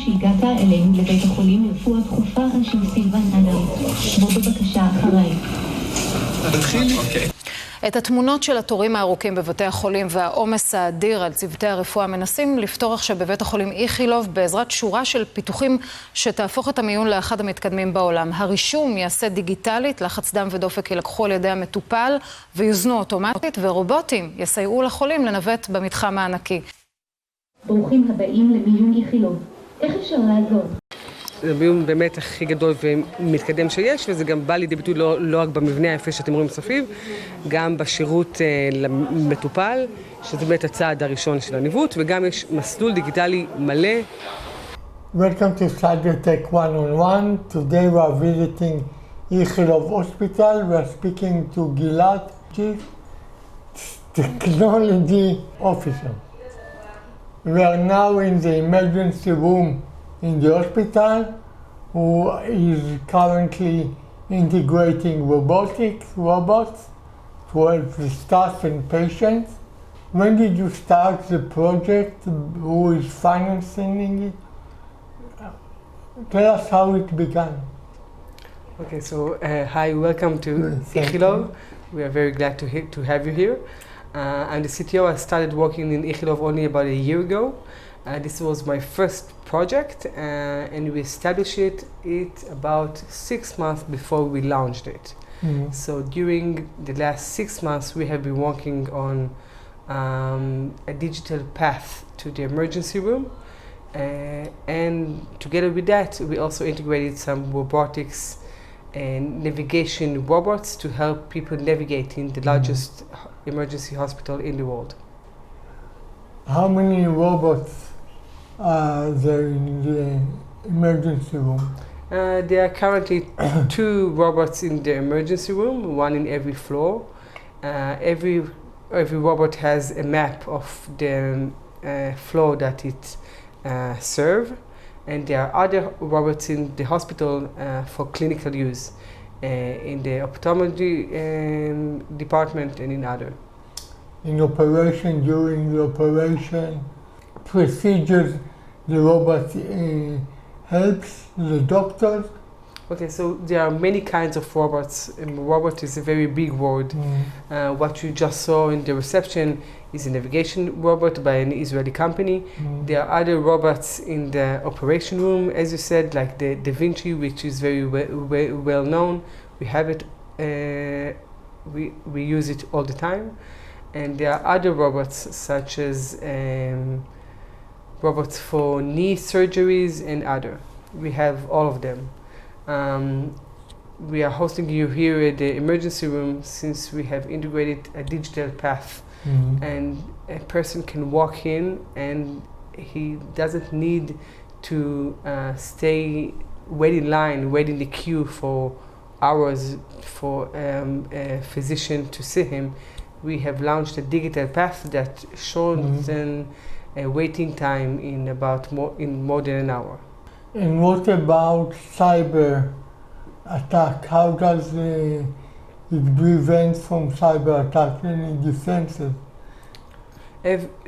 שהגעת אלינו לבית החולים לרפואה דחופה על שם סילבן אדם. בוא בבקשה אחריי. את התמונות של התורים הארוכים בבתי החולים והעומס האדיר על צוותי הרפואה מנסים לפתור עכשיו בבית החולים איכילוב בעזרת שורה של פיתוחים שתהפוך את המיון לאחד המתקדמים בעולם. הרישום יעשה דיגיטלית, לחץ דם ודופק ילקחו על ידי המטופל ויוזנו אוטומטית, ורובוטים יסייעו לחולים לנווט במתחם הענקי. ברוכים הבאים למיון איכילוב. איך אפשר לעזור? זה מיון באמת הכי גדול ומתקדם שיש, וזה גם בא לידי ביטוי לא רק במבנה היפה שאתם רואים מסביב, גם בשירות למטופל, שזה באמת הצעד הראשון של הניווט, וגם יש מסלול דיגיטלי מלא. Welcome to CyberTech One-on-One. Today we are visiting Ichilov Hospital. We are speaking to Gilad, Chief Technology Officer. We are now in the emergency room in the hospital, who is currently integrating robots to help the staff and patients. When did you start the project? Who is financing it? Tell us how it began. Okay, so hi, welcome to Ichilov. We are very glad to have you here. I'm the CTO. I started working in Ichilov only about a year ago. This was my first project, and we established it about 6 months before we launched it. Mm-hmm. So during the last 6 months, we have been working on a digital path to the emergency room, and together with that, we also integrated some robotics and navigation robots to help people navigate in the largest emergency hospital in the world. How many robots are there in the emergency room? There are currently 2 robots in the emergency room, one in every floor. Every robot has a map of the floor that it serves, and there are other robots in the hospital for clinical use, in the ophthalmology department and in other. In operation, during the operation procedures, the robot helps the doctors? Okay, so there are many kinds of robots. Robot is a very big word. What you just saw in the reception is a navigation robot by an Israeli company. There are other robots in the operation room, as you said, like the Da Vinci, which is very well known. We have it, we use it all the time. And there are other robots, such as robots for knee surgeries and other. We have all of them. We are hosting you here at the emergency room since we have integrated a digital path, and a person can walk in and he doesn't need to wait in line, wait in the queue for hours for a physician to see him. We have launched a digital path that shows a waiting time in more than an hour. And what about cyber attack? How does it prevent from cyber attack? Any defenses?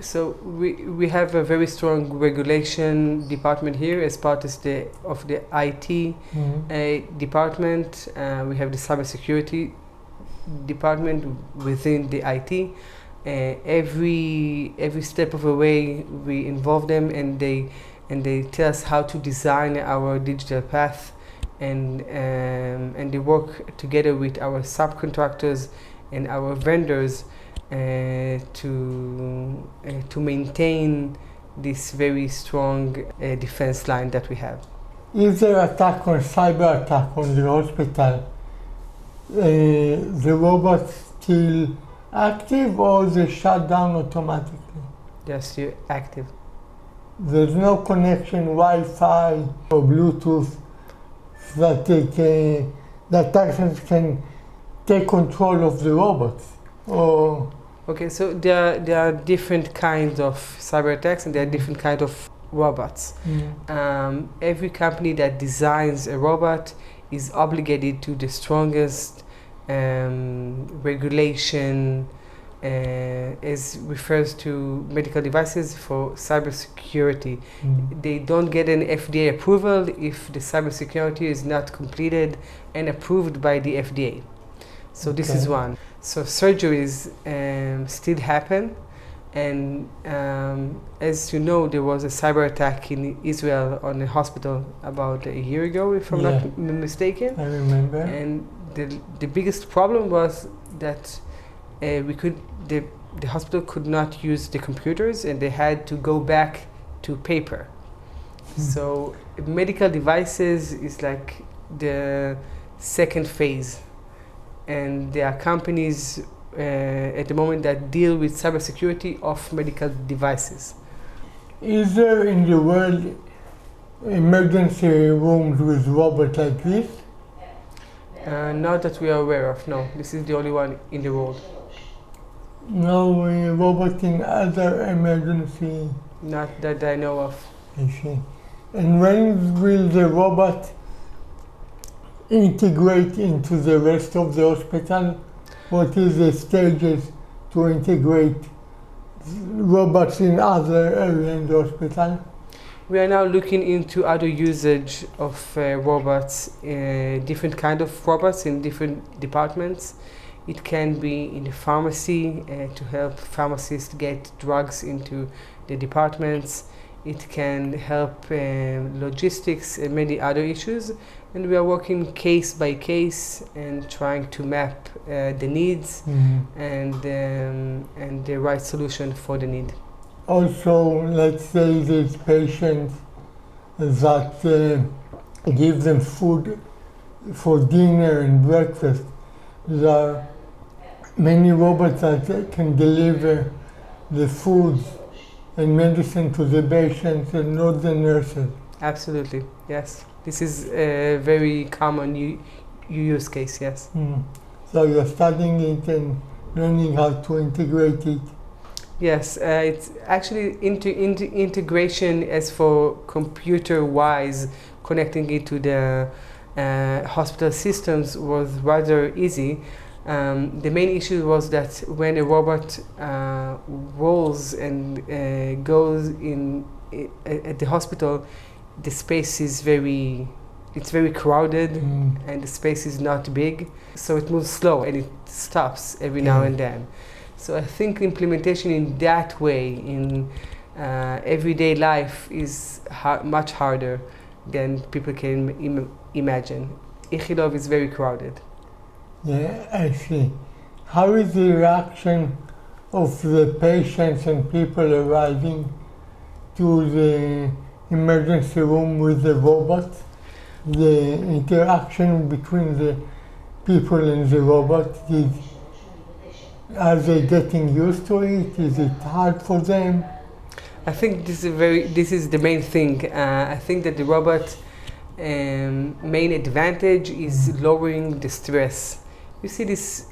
So we have a very strong regulation department here as part of the IT department. We have the cybersecurity department within the IT. Every step of the way we involve them, and they tell us how to design our digital path, and they work together with our subcontractors and our vendors to maintain this very strong defense line that we have. If there attack or cyber attack on the hospital, the robots still active or they shut down automatically? They're still active. There's no connection, Wi-Fi or Bluetooth that persons can take control of the robots? Or okay, so there are different kinds of cyber attacks and there are different kinds of robots. Every company that designs a robot is obligated to the strongest regulation as refers to medical devices for cybersecurity. They don't get an FDA approval if the cybersecurity is not completed and approved by the FDA. So this is one. So surgeries still happen, and as you know, there was a cyber attack in Israel on a hospital about a year ago, if I'm not mistaken. I remember. And the biggest problem was that the hospital could not use the computers, and they had to go back to paper. So medical devices is like the second phase, and there are companies at the moment that deal with cybersecurity of medical devices. Is there in the world emergency rooms with robots like this? Not that we are aware of, no. This is the only one in the world. No robot in other emergency? Not that I know of. I see. And when will the robot integrate into the rest of the hospital? What is the stages to integrate robots in other areas in the hospital? We are now looking into other usage of robots, different kind of robots in different departments. It can be in the pharmacy to help pharmacists get drugs into the departments. It can help logistics and many other issues. And we are working case by case and trying to map the needs and the right solution for the need. Also, let's say these patients that give them food for dinner and breakfast. There are many robots that can deliver the food and medicine to the patients and not the nurses. Absolutely, yes. This is a very common use case, yes. So you're studying it and learning how to integrate it. Yes, it's actually integration as for computer-wise, connecting it to the hospital systems was rather easy. The main issue was that when a robot rolls and goes in at the hospital, the space is very crowded and the space is not big, so it moves slow and it stops every now and then. So I think implementation in that way in everyday life is much harder than people can imagine. Ichilov is very crowded. Yeah, I see. How is the reaction of the patients and people arriving to the emergency room with the robot? The interaction between the people and the robot, are they getting used to it? Is it hard for them? I think this is the main thing. I think that the robot main advantage is lowering the stress. You see this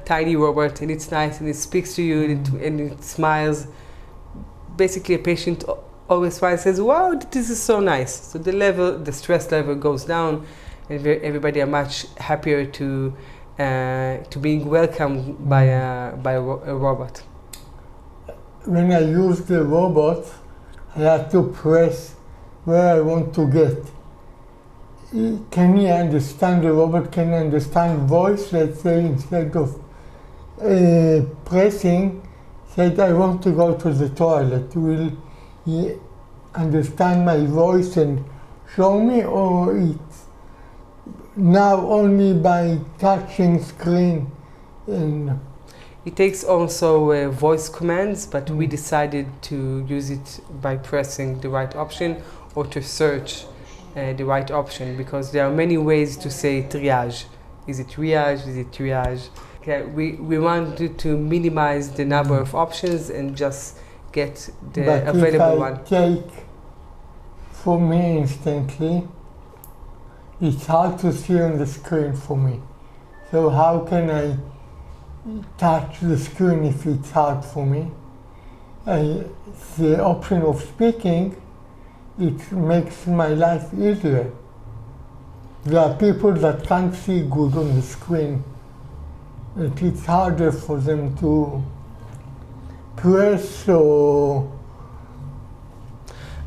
tiny robot and it's nice and it speaks to you and it smiles. Basically a patient always smiles and says, wow, this is so nice. So the stress level goes down and everybody are much happier to being welcomed by a robot. When I use the robot, I have to press where I want to get. Can he understand, the robot can understand voice? Let's say instead of pressing, said I want to go to the toilet. Will he understand my voice and show me, or it's now only by touching screen? And it takes also voice commands, but we decided to use it by pressing the right option or to search the right option, because there are many ways to say triage. Is it triage? Is it triage? Okay, we wanted to minimize the number of options and just get the available one. But if I take, for me instantly, it's hard to see on the screen for me. So how can I touch the screen if it's hard for me? The option of speaking, it makes my life easier. There are people that can't see good on the screen. It's harder for them to press or?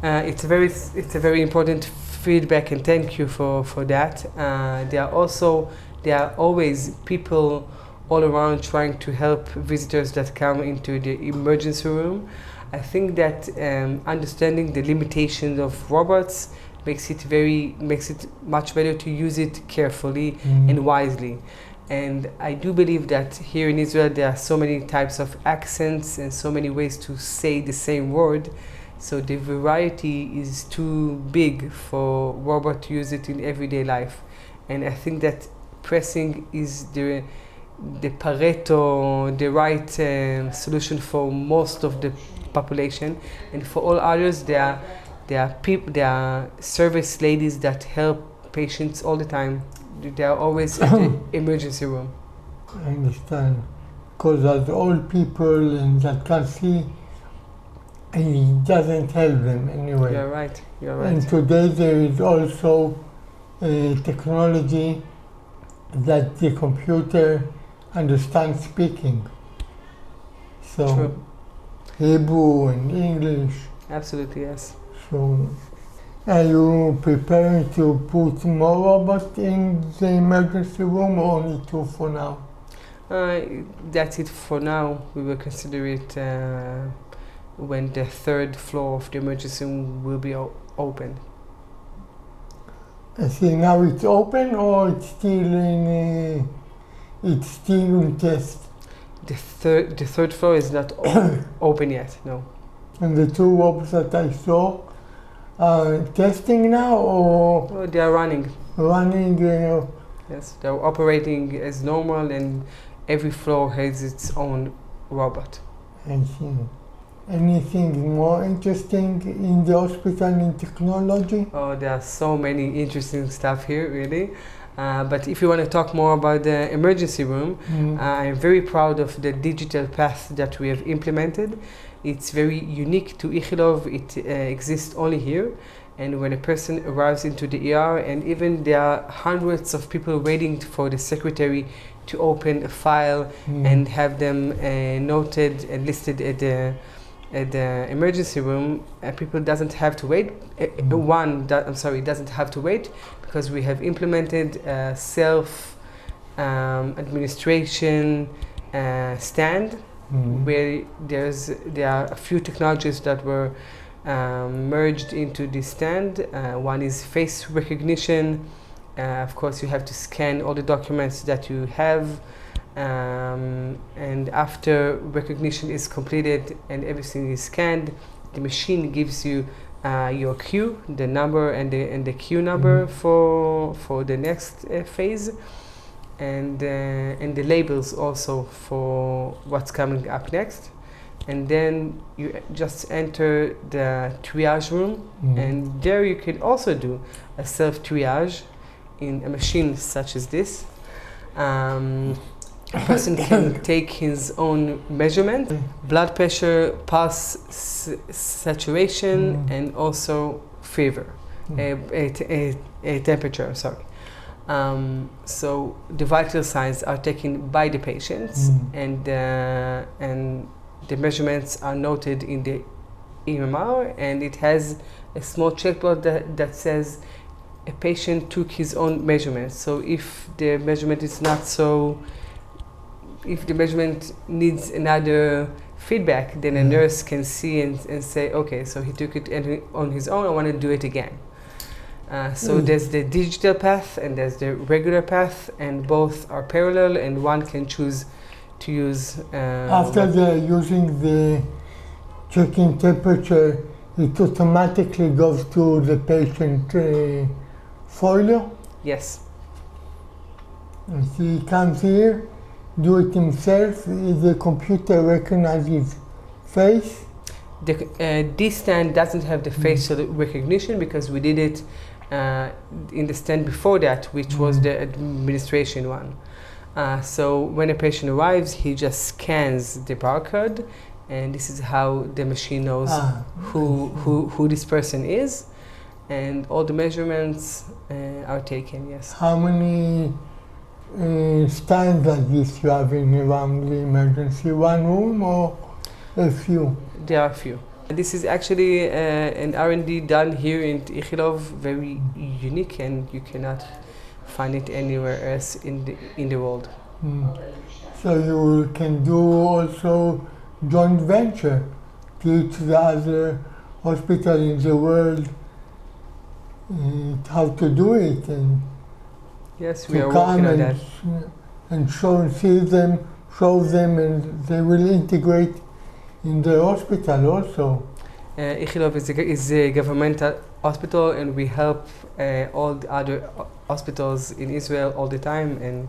It's a very important feedback, and thank you for that. There are always people all around trying to help visitors that come into the emergency room. I think that understanding the limitations of robots makes it much better to use it carefully and wisely. And I do believe that here in Israel there are so many types of accents and so many ways to say the same word. So the variety is too big for robot to use it in everyday life. And I think that pressing is the Pareto, the right solution for most of the population. And for all others, there are service ladies that help patients all the time. They are always at the emergency room. I understand. Because as old people and that can't see, it doesn't help them anyway. You're right. And today there is also technology that the computer understands speaking. So True. Hebrew and English. Absolutely, yes. So are you preparing to put more robots in the emergency room or only two for now? That's it for now. We will consider it when the third floor of the emergency room will be open. I see now it's open or it's still in test? The third floor is not open yet, no. And the two robots that I saw are testing now or? Oh, they are running. Running? Yes, they're operating as normal, and every floor has its own robot. I see. Anything more interesting in the hospital in technology? Oh, there are so many interesting stuff here, really. But if you want to talk more about the emergency room, I'm very proud of the digital path that we have implemented. It's very unique to Ichilov. It exists only here. And when a person arrives into the ER, and even there are hundreds of people waiting for the secretary to open a file and have them noted and listed at the emergency room, people doesn't have to wait. Doesn't have to wait because we have implemented self administration stand where there are a few technologies that were merged into this stand. One is face recognition. Of course, you have to scan all the documents that you have. And after recognition is completed and everything is scanned, the machine gives you your queue, the number and the queue number for the next phase, and the labels also for what's coming up next. And then you just enter the triage room, and there you can also do a self-triage in a machine such as this. A person can take his own measurement, blood pressure, pulse saturation, and also fever, a temperature, sorry. So the vital signs are taken by the patients, and the measurements are noted in the EMR, and it has a small checkbox that says a patient took his own measurements. So if the measurement is not so, if the measurement needs another feedback, then a nurse can see and say, okay, so he took it on his own, I want to do it again. So there's the digital path and there's the regular path, and both are parallel, and one can choose to use. After they're using the checking temperature, it automatically goes to the patient folio? Yes. And he comes here, do it himself, the computer recognizes face? This stand doesn't have the facial recognition because we did it in the stand before that, which was the administration one. So when a patient arrives, he just scans the barcode, and this is how the machine knows who this person is, and all the measurements are taken, yes. How many stands like this you have in around the emergency? One room or? A few. There are a few. This is actually an R&D done here in Ichilov, very unique, and you cannot find it anywhere else in the world. So you can do also joint venture, teach the other hospital in the world how to do it, and yes, we are working on that. And show them, and they will integrate in the hospital also. Ichilov is a governmental hospital, and we help all the other hospitals in Israel all the time. And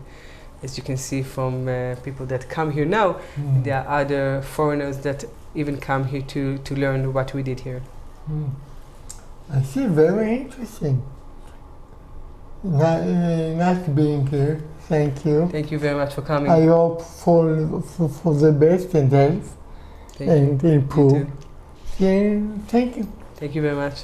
as you can see from people that come here now, there are other foreigners that even come here to learn what we did here. I see, very interesting. Nice being here. Thank you. Thank you very much for coming. I hope for the best and health and improve. Yeah, thank you. Thank you very much.